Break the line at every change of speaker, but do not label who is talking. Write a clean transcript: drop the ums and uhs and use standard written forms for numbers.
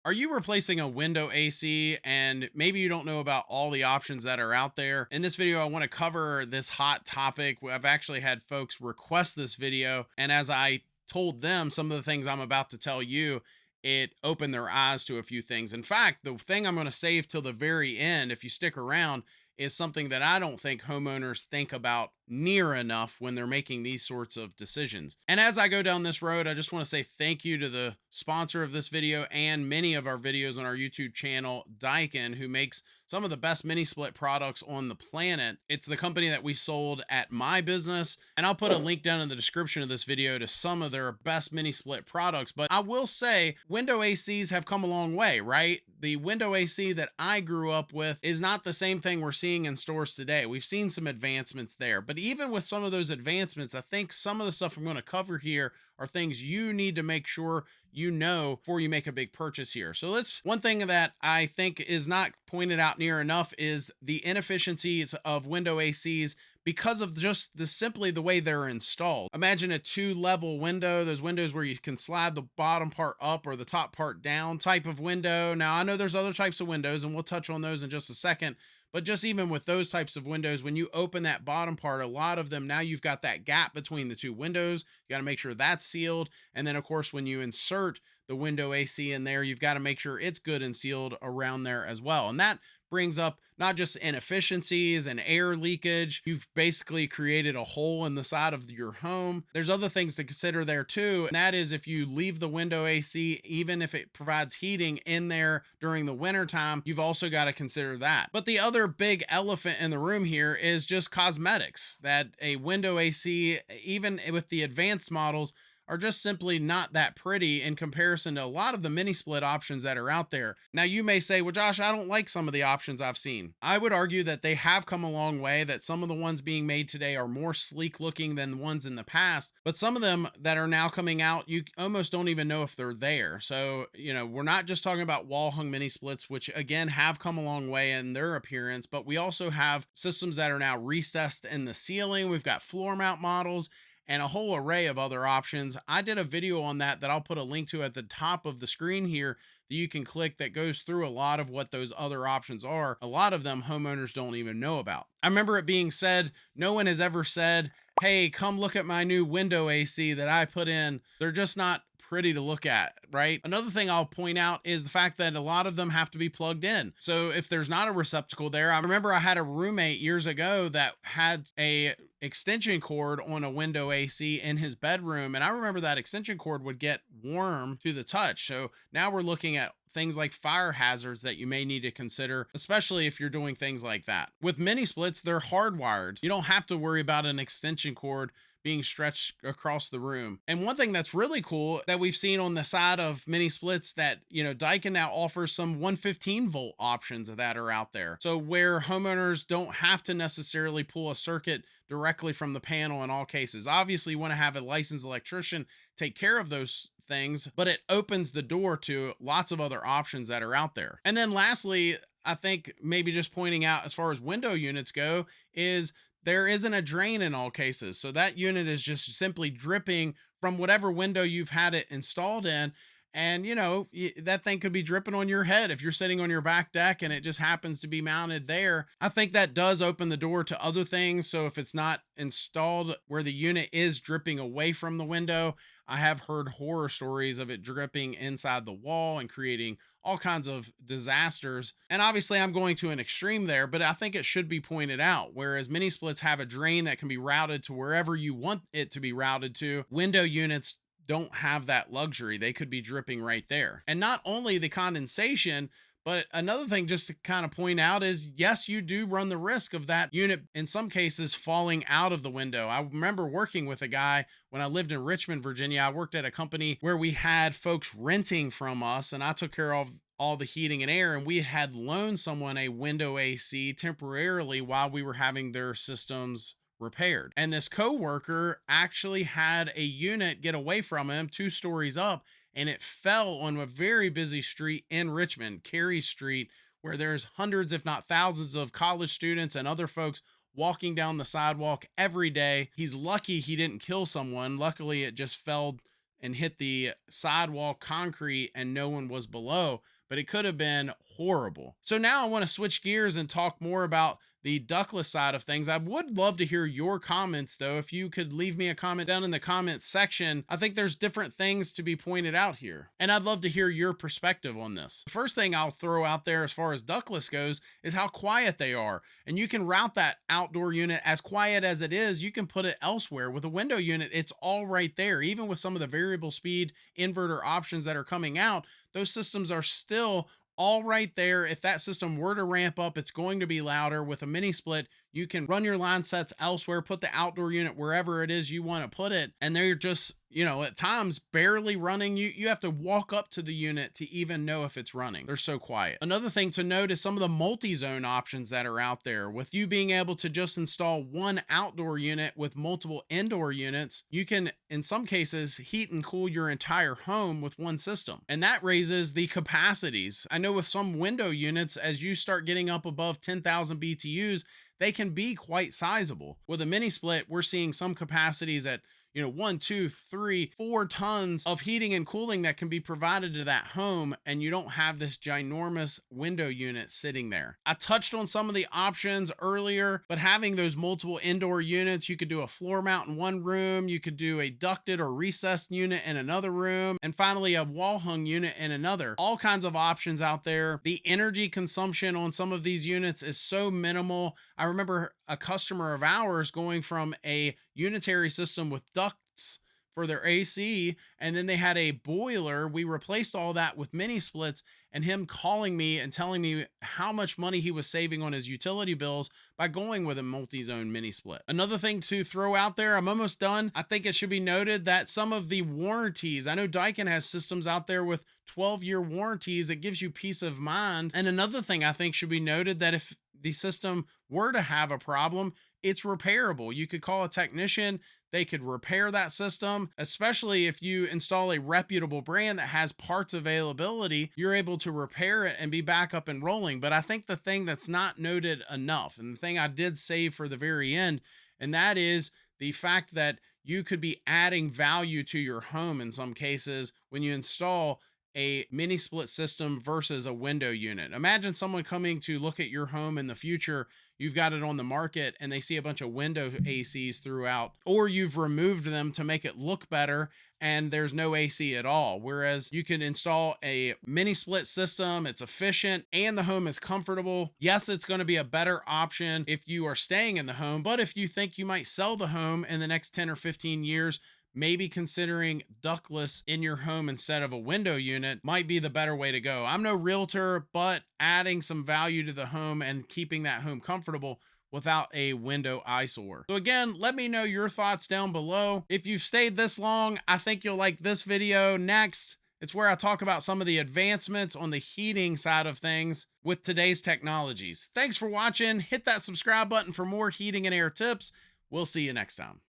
Are you replacing a window AC and maybe you don't know about all the options that are out there? In this video, I want to cover this hot topic. I've actually had folks request this video, and as I told them some of the things I'm about to tell you, it opened their eyes to a few things. In fact, the thing I'm going to save till the very end, if you stick around, is something that I don't think homeowners think about near enough when they're making these sorts of decisions. And as I go down this road, I just want to say thank you to the sponsor of this video and many of our videos on our YouTube channel, Daikin, who makes some of the best mini split products on the planet. It's the company that we sold at my business, and I'll put a link down in the description of this video to some of their best mini split products. But I will say window ACs have come a long way, right? The window AC that I grew up with is not the same thing we're seeing in stores today. We've seen some advancements there, but even with some of those advancements, I think some of the stuff I'm going to cover here are things you need to make sure you know before you make a big purchase here. So one thing that I think is not pointed out near enough is the inefficiencies of window ACs because of just simply the way they're installed. Imagine a 2-level window, those windows where you can slide the bottom part up or the top part down type of window. Now, I know there's other types of windows, and we'll touch on those in just a second. But just even with those types of windows, when you open that bottom part, a lot of them, now you've got that gap between the two windows. You got to make sure that's sealed. And then, of course, when you insert the window AC in there, you've got to make sure it's good and sealed around there as well. And that brings up not just inefficiencies and air leakage. You've basically created a hole in the side of your home. There's other things to consider there too. And that is if you leave the window AC, even if it provides heating in there during the winter time, you've also got to consider that. But the other big elephant in the room here is just cosmetics, that a window AC, even with the advanced models, are just simply not that pretty in comparison to a lot of the mini split options that are out there. Now, you may say, well, Josh, I don't like some of the options I've seen. I would argue that they have come a long way, that some of the ones being made today are more sleek looking than the ones in the past, but some of them that are now coming out, you almost don't even know if they're there. So, we're not just talking about wall hung mini splits, which again have come a long way in their appearance, but we also have systems that are now recessed in the ceiling. We've got floor mount models and a whole array of other options. I did a video on that I'll put a link to at the top of the screen here that you can click, that goes through a lot of what those other options are. A lot of them homeowners don't even know about. I remember it being said, no one has ever said, hey, come look at my new window AC that I put in. They're just not pretty to look at, right? Another thing I'll point out is the fact that a lot of them have to be plugged in. So if there's not a receptacle there, I remember I had a roommate years ago that had a extension cord on a window AC in his bedroom, and I remember that extension cord would get warm to the touch. So now we're looking at things like fire hazards that you may need to consider, especially if you're doing things like that. With mini splits, they're hardwired. You don't have to worry about an extension cord being stretched across the room. And one thing that's really cool that we've seen on the side of mini splits, that, Daikin now offers some 115 volt options that are out there. So where homeowners don't have to necessarily pull a circuit directly from the panel in all cases. Obviously, you want to have a licensed electrician take care of those things, but it opens the door to lots of other options that are out there. And then lastly, I think maybe just pointing out as far as window units go is there isn't a drain in all cases. So that unit is just simply dripping from whatever window you've had it installed in. And, that thing could be dripping on your head if you're sitting on your back deck and it just happens to be mounted there. I think that does open the door to other things. So if it's not installed where the unit is dripping away from the window, I have heard horror stories of it dripping inside the wall and creating all kinds of disasters. And obviously I'm going to an extreme there, but I think it should be pointed out. Whereas mini splits have a drain that can be routed to wherever you want it to be routed to, window units don't have that luxury. They could be dripping right there. And not only the condensation, but another thing just to kind of point out is, yes, you do run the risk of that unit in some cases falling out of the window. I remember working with a guy when I lived in Richmond, Virginia. I worked at a company where we had folks renting from us, and I took care of all the heating and air, and we had loaned someone a window AC temporarily while we were having their systems repaired. And this coworker actually had a unit get away from him 2 stories up, and it fell on a very busy street in Richmond, Cary Street, where there's hundreds, if not thousands, of college students and other folks walking down the sidewalk every day. He's lucky he didn't kill someone. Luckily, it just fell and hit the sidewall concrete and no one was below, but it could have been horrible. So now I want to switch gears and talk more about the ductless side of things. I would love to hear your comments though. If you could leave me a comment down in the comments section. I think there's different things to be pointed out here, and I'd love to hear your perspective on this. The first thing I'll throw out there as far as ductless goes is how quiet they are. And you can route that outdoor unit as quiet as it is. You can put it elsewhere. With a window unit, it's all right there. Even with some of the variable speed inverter options that are coming out, those systems are still all right there. If that system were to ramp up, it's going to be louder. With a mini split, you can run your line sets elsewhere, put the outdoor unit wherever it is you want to put it, and they're just, at times barely running. You have to walk up to the unit to even know if it's running. They're so quiet. Another thing to note is some of the multi-zone options that are out there. With you being able to just install one outdoor unit with multiple indoor units, you can, in some cases, heat and cool your entire home with one system. And that raises the capacities. I know with some window units, as you start getting up above 10,000 BTUs, they can be quite sizable. With a mini split, we're seeing some capacities at 1, 2, 3, 4 tons of heating and cooling that can be provided to that home, and you don't have this ginormous window unit sitting there. I touched on some of the options earlier, but having those multiple indoor units, you could do a floor mount in one room, you could do a ducted or recessed unit in another room, and finally a wall hung unit in another. All kinds of options out there. The energy consumption on some of these units is so minimal. I remember a customer of ours going from a unitary system with ducts for their AC, and then they had a boiler. We replaced all that with mini splits, and him calling me and telling me how much money he was saving on his utility bills by going with a multi-zone mini split. Another thing to throw out there, I'm almost done. I think it should be noted that some of the warranties, I know Daikin has systems out there with 12-year warranties. It gives you peace of mind. And another thing I think should be noted, that if the system were to have a problem, it's repairable. You could call a technician. They could repair that system, especially if you install a reputable brand that has parts availability. You're able to repair it and be back up and rolling. But I think the thing that's not noted enough, and the thing I did save for the very end, and that is the fact that you could be adding value to your home in some cases when you install a mini split system versus a window unit. Imagine someone coming to look at your home in the future. You've got it on the market and they see a bunch of window ACs throughout, or you've removed them to make it look better and there's no AC at all. Whereas you can install a mini split system, it's efficient, and the home is comfortable. Yes, it's going to be a better option if you are staying in the home, but if you think you might sell the home in the next 10 or 15 years, maybe considering ductless in your home instead of a window unit might be the better way to go. I'm no realtor, but adding some value to the home and keeping that home comfortable without a window eyesore. So again, let me know your thoughts down below. If you've stayed this long, I think you'll like this video. Next, it's where I talk about some of the advancements on the heating side of things with today's technologies. Thanks for watching. Hit that subscribe button for more heating and air tips. We'll see you next time.